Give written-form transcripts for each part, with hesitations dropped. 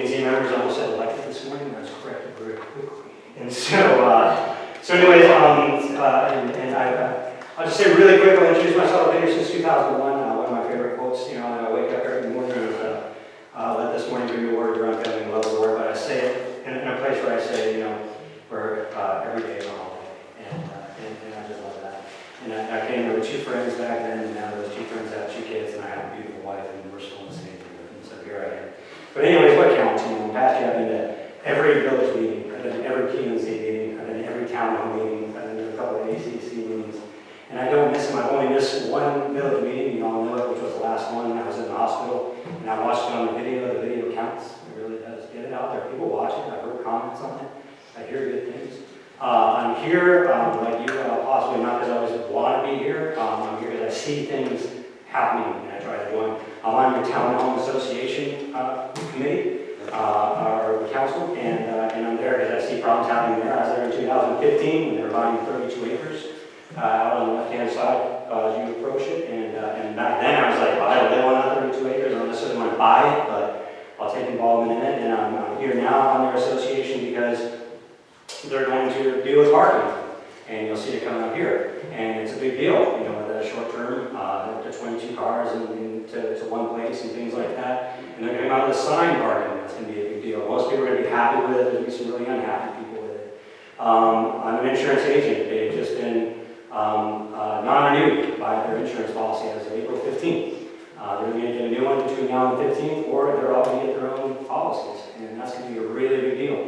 Team members almost said elected this morning, that's corrected very quickly. And so anyways, I'll just say really quick, I'll introduce myself. I've been here since 2001. One of my favorite quotes, that I wake up every morning is, let this morning bring the word around family and love the Lord. But I say it in a place where I say, where every day is a holiday. And I just love that. And I came here with 2 friends back then, and now those 2 friends have 2 kids, and I have a beautiful wife, and we're still in the same neighborhood. And so here I am. But anyways, what counts? Past year I've been to every village meeting, I've been to every PNC meeting, I've been to every town hall meeting, I've been to a couple of ACC meetings, and I don't miss them. I've only missed one village meeting, you all know it, which was the last one. I was in the hospital, and I watched it on the video. The video counts. It really does. Get it out there. People watch it. I've heard comments on it. I hear good things. I'm here, like you, possibly not because I always want to be here. I'm here because I see things happening, and I try to join. I'm on your town home association committee, or council, and I'm there because I see problems happening there. I was there in 2015 when they were buying 32 acres out on the left-hand side as you approach it, and back then I was like, well, I don't live on that 32 acres, I don't necessarily want to buy it, but I'll take involvement in it, and I'm here now on their association because they're going to deal with parking, and you'll see it coming up here, and it's a big deal, with a short term, up to 22 cars and to one place and things like that, and they're going to come out with a sign parking. That's going to be a big deal. Most people are going to be happy with it. There's going to be some really unhappy people with it. I'm an insurance agent. They've just been non-renewed by their insurance policy as of April 15th. They're going to get a new one between now and the 15th, or they're all going to get their own policies, and that's going to be a really big deal.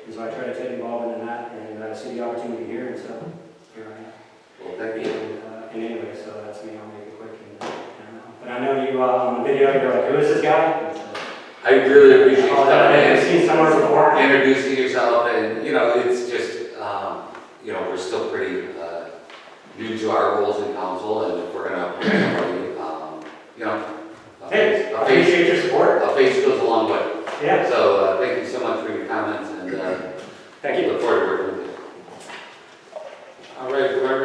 And so I try to take involvement in that, and I see the opportunity here, and so here I am. Well, thank you. And anyway, so that's me. I'll make it quick. But I know you on the video, you're like, who is this guy? And so, I really appreciate you coming I've in, seen somewhere before. introducing yourself, and it's just, we're still pretty new to our roles in council, and if we're gonna appoint somebody, Hey, I appreciate your support. a face goes a long way. Yeah. So thank you so much for your comments, and Thank you. look forward to working with you. All right, we're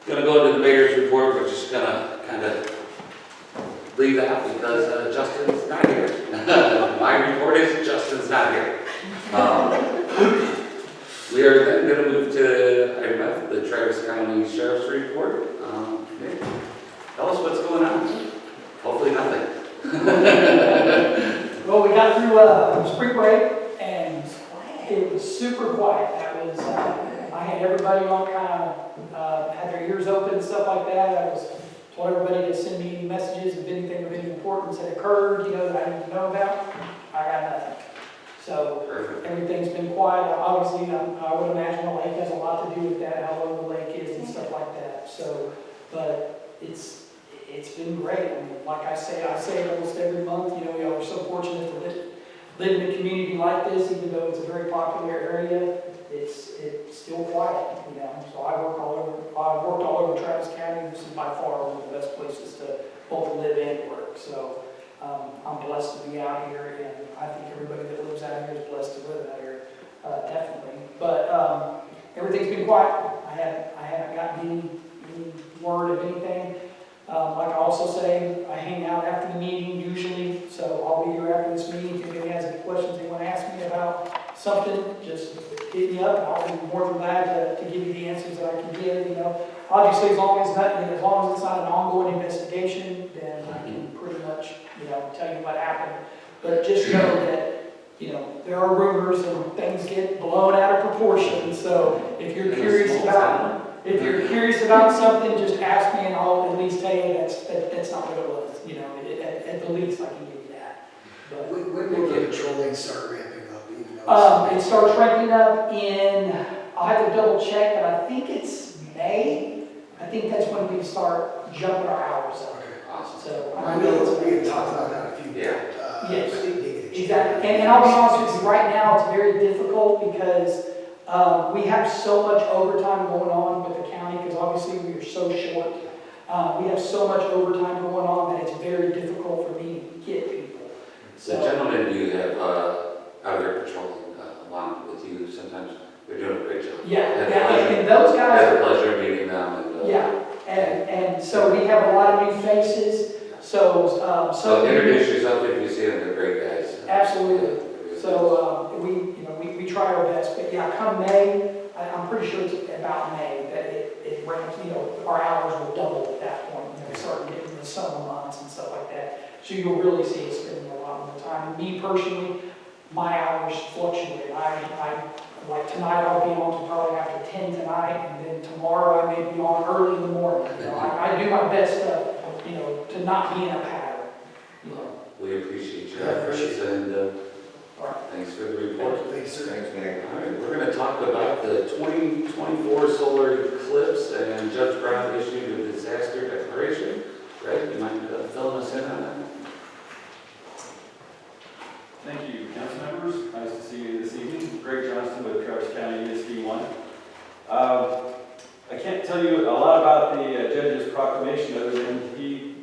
gonna go into the mayor's report. We're just gonna kind of leave that because Justin's not here. My report is Justin's not here. We are then going to move to item F, the Travis County Sheriff's Report. Nick, tell us what's going on. Hopefully nothing. Well, we got through spring break and it was super quiet. That was, I had everybody on kind of had their ears open and stuff like that. I told everybody to send me any messages if anything of any importance had occurred, that I need to know about. I got nothing. So Perfect. everything's been quiet. Obviously, I would imagine the lake has a lot to do with that, how low the lake is and stuff like that. So, but it's been great. I mean, like I say it almost every month. We are so fortunate to live in a community like this, even though it's a very popular area. It's still quiet. So I've worked all over Travis County. This is by far one of the best places to both live and work. So I'm blessed to be out here, and I think everybody that lives out here is blessed to live out here, definitely. But everything's been quiet. I haven't gotten any word of anything. Like I also say, I hang out after the meeting usually, so I'll be here after this meeting. If anybody has any questions they want to ask me about something, just hit me up. I'll be more than glad to give you the answers that I can give. Obviously, as long as it's not an ongoing investigation, then I can pretty much, tell you what happened. But just know that, there are rumors and things get blown out of proportion. So if you're curious about something, just ask me and I'll at least tell you that's not what it was. At the least I can give you that. But when will the patrolling start ramping up? Even though it starts ramping up in, I'll have to double check, but I think it's May. I think that's when we start jumping our hours up. Okay. Awesome. So I know we had talked about that a few. Yeah. Yes. I think they get Exactly. And I'll be honest with you, right now it's very difficult because we have so much overtime going on with the county because obviously we are so short. We have so much overtime going on that it's very difficult for me to get people. The gentlemen you have out there patrolling along with you, sometimes they're doing a great job. Yeah, and those I guys had the pleasure of meeting them. and so we have a lot of new faces. So introduce yourself if you see them, they're great guys. Absolutely. So, we try our best, but yeah, come May, I'm pretty sure it's about May that it ramps, our hours will double at that point, we start getting into the summer months and stuff like that. So you'll really see us spending a lot more time. And me personally, my hours fluctuate. Like tonight I'll be on to probably after 10 tonight, and then tomorrow I may be on early in the morning. I do my best to not be in a pattern. We appreciate your Yeah, efforts appreciate it. and All right. thanks for the report. Thanks, sir. Thanks, Nick. All right, we're going to talk about the 2024 solar eclipse, and Judge Brown issued a disaster declaration. Greg, you mind filling us in on that? Thank you, council members. Nice to see you this evening. Greg Johnston with Travis County ESD 1. I can't tell you a lot about the judge's proclamation other than he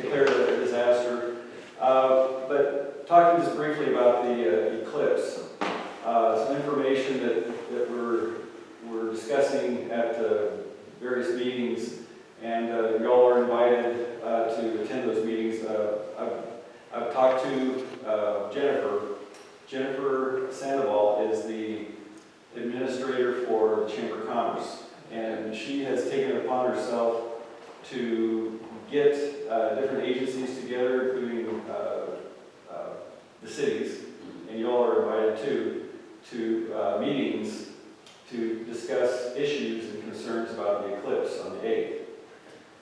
declared it a disaster. But talking just briefly about the eclipse, some information that we're discussing at various meetings, and y'all are invited to attend those meetings. I've talked to Jennifer. Jennifer Sandoval is the administrator for the Chamber of Commerce, and she has taken it upon herself to get different agencies together, including the cities, and you all are invited to meetings to discuss issues and concerns about the eclipse on the 8th.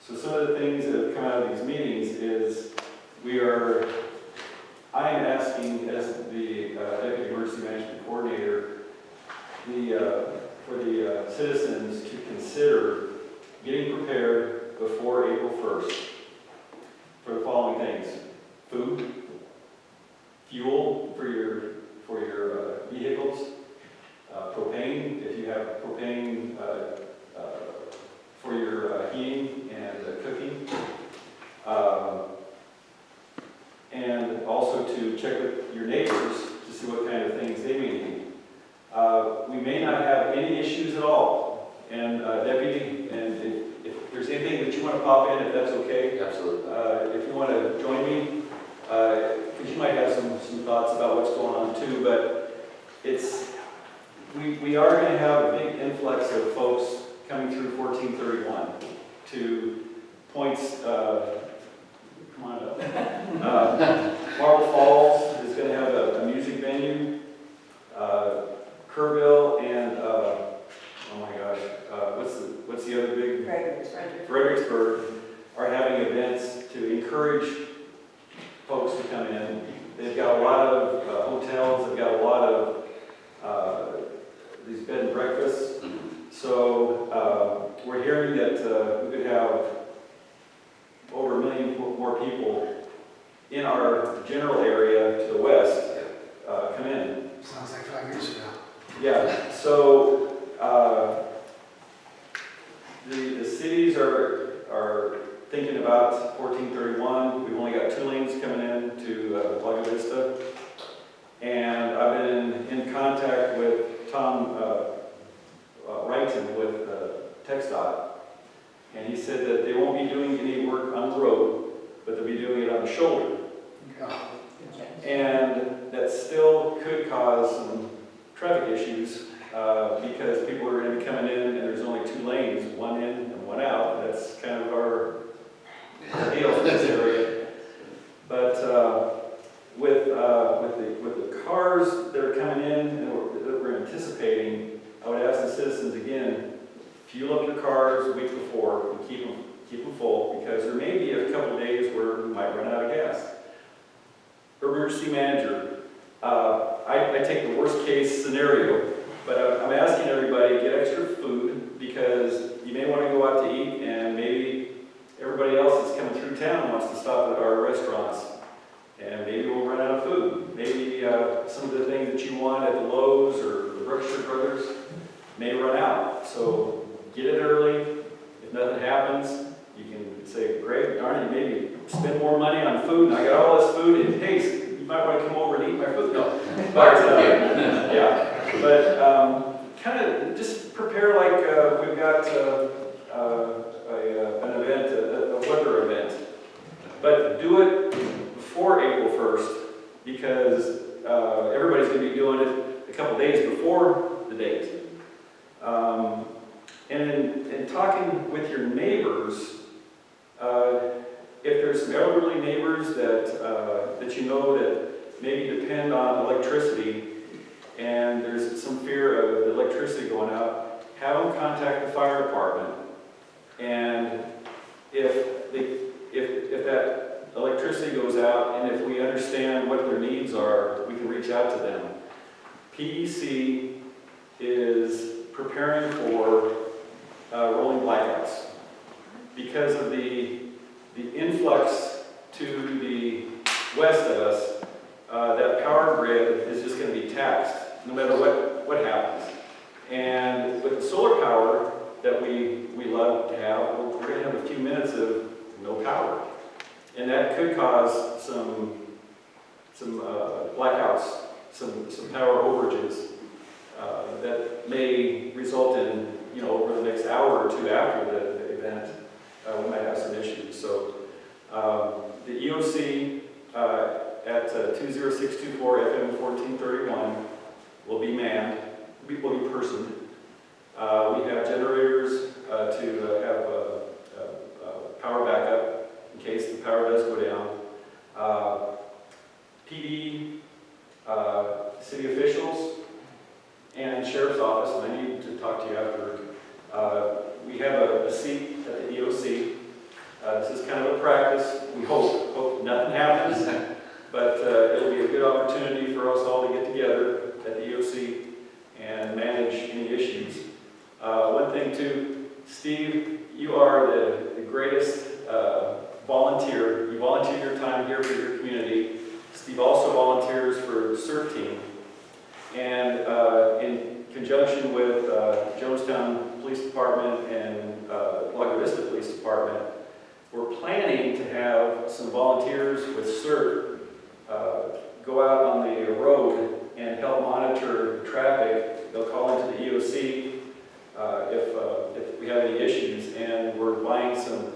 So some of the things that have come out of these meetings is I am asking as the Deputy Emergency Management Coordinator for the citizens to consider getting prepared before April 1st for the following things: food, fuel for your vehicles, propane, if you have propane for your heating and cooking, and also to check with your neighbors to see what kind of things they may need. We may not have any issues at all, and Deputy, and if there's anything that you want to pop in, if that's okay. Absolutely. If you want to join me, because you might have some thoughts about what's going on too, but we are going to have a big influx of folks coming through 1431 to points. Come on up. Marble Falls is going to have a music venue. Kerrville and oh my gosh, what's the other big? Fredericksburg are having events to encourage folks to come in. They've got a lot of hotels. They've got a lot of these bed and breakfasts. So we're hearing that we could have over 1 million more people in our general area to the west come in. Sounds like 5 years ago. Yeah, so the cities are thinking about 1431. We've only got 2 lanes coming in to Playa Vista. And I've been in contact with Tom Wrighton with TxDOT. And he said that they won't be doing any work on the road, but they'll be doing it on the shoulder. And that still could cause some traffic issues because people are going to be coming in and there's only 2 lanes, 1 in and 1 out. That's kind of our deal in this area. But with the cars that are coming in and that we're anticipating, I would ask the citizens again, fuel up your cars a week before and keep them full, because there may be a couple of days where we might run out of gas. Emergency manager, I take the worst case scenario, but I'm asking everybody to get extra food because you may want to go out to eat and maybe everybody else that's coming through town wants to stop at our restaurants and maybe we'll run out of food. Maybe some of the things that you want at the Lowe's or the Brookshire Brothers may run out. So get it early. If nothing happens, you can say, Greg, darn it, maybe spend more money on food, and I got all this food, and hey, you might want to come over and eat my food. No. But, yeah, but kind of just prepare like we've got an event, a weather event do it before April 1st because everybody's going to be doing it a couple days before the date. And in talking with your neighbors, if there's some elderly neighbors that you know that maybe depend on electricity, and there's some fear of the electricity going out, have them contact the fire department. And if that electricity goes out, and if we understand what their needs are, we can reach out to them. PEC is preparing for rolling blackouts because of the influx to the west of us. That power grid is just going to be taxed no matter what happens. And with the solar power that we love to have, we're going to have a few minutes of no power. And that could cause some blackouts, some power overages that may result in, over the next hour or two after the event, we might have some issues. So the EOC at 20624 FM 1431 will be manned, will be personed. We have generators to have power backup in case the power does go down. PD, city officials, and sheriff's office, and I need to talk to you after. We have a seat at the EOC. This is kind of a practice. We hope nothing happens, but it'll be a good opportunity for us all to get together at the EOC and manage any issues. One thing too, Steve, you are the greatest volunteer. You volunteer your time here for your community. Steve also volunteers for CERT team. And in conjunction with Jonestown Police Department and La Vista Police Department, we're planning to have some volunteers with CERT go out on the road and help monitor the traffic. They'll call into the EOC if we have any issues, and we're buying some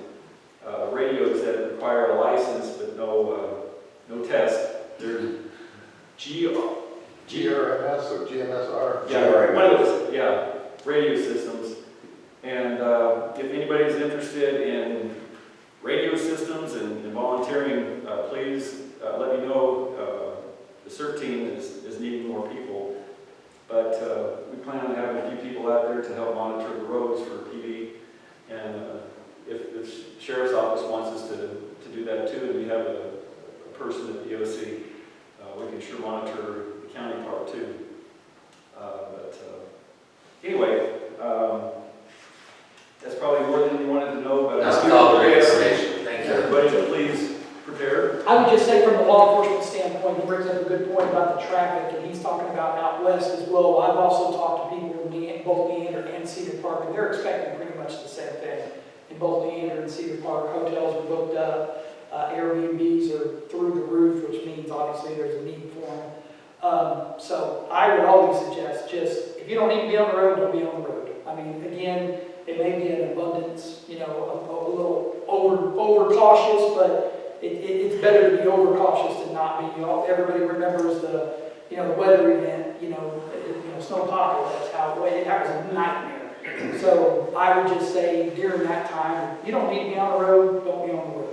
radios that require a license but no test. They're GRMS or GMSR? Yeah, one of those, yeah, radio systems. And if anybody's interested in radio systems and volunteering, please let me know. The CERT team is needing more people. But we plan on having a few people out there to help monitor the roads for PD. And if the sheriff's office wants us to do that too, and we have a person at the EOC, we can sure monitor the county part too. Anyway, that's probably more than you wanted to know, but That's all great information. Thank you. Everybody, please prepare. I would just say from the law enforcement standpoint, he brings up a good point about the traffic, and he's talking about out west as well. I've also talked to people in both Leander and Cedar Park, and they're expecting pretty much the same thing. In both Leander and Cedar Park, hotels are booked up, Airbnbs are through the roof, which means obviously there's a need for them. So I would always suggest just, if you don't need to be on the road, don't be on the road. I mean, again, it may be an abundance, a little over cautious, but it's better to be over cautious than not be. Everybody remembers the weather event, snowpocalypse, how that was a nightmare. So I would just say during that time, you don't need to be on the road, don't be on the road.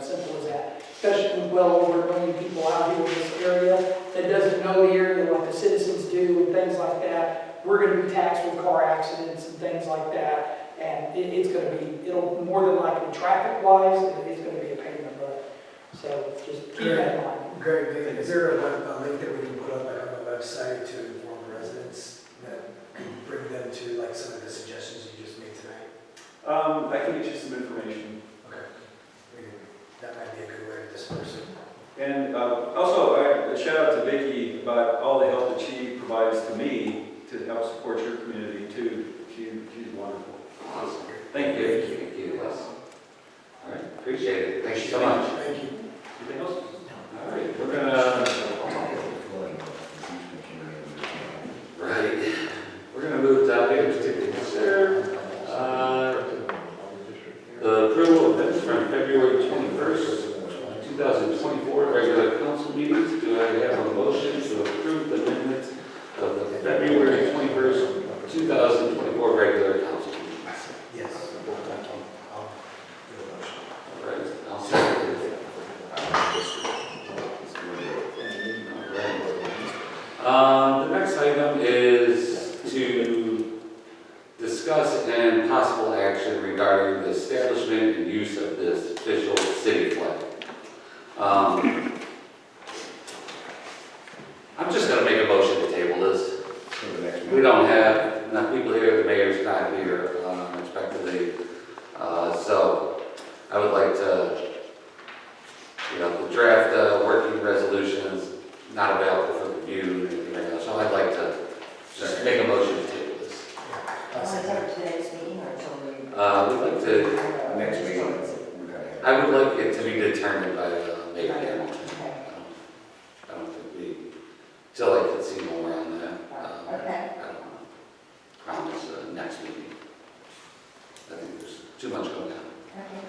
Simple as that. Especially with well over 1 million people out here in this area that doesn't know the area like the citizens do and things like that. We're going to be taxed with car accidents and things like that. And it's going to be, it'll more than likely traffic-wise, it's going to be a pain in the butt. So just keep that in mind. Greg, is there a link that we can put up on the website to inform residents that can bring them to like some of the suggestions you just made tonight? I can get you some information. Okay. That might be a good way to disperse it. And also, a shout out to Vicki about all the help that she provides to me to help support your community too. She's wonderful. Awesome. Thank you. Thank you. Yes. All right. Appreciate it. Thank you so much. Thank you. Anything else? All right. We're gonna. Right. We're gonna move to items to consider. The approval of minutes from February 21st, 2019. item is to discuss and possible action regarding the establishment and use of this official city flag. I'm just gonna make a motion to table this. We don't have enough people here, the mayor's not here unexpectedly. So I would like to, the draft working resolutions not available for review and anything like that. So I'd like to just make a motion to table this. Today's meeting or till We'd like to, Next meeting. I would like it to be determined by Mayor Hamilton. Okay. I don't think we, till I can see more on that. Okay. I don't know. Promise next meeting. I think there's too much going on. Okay.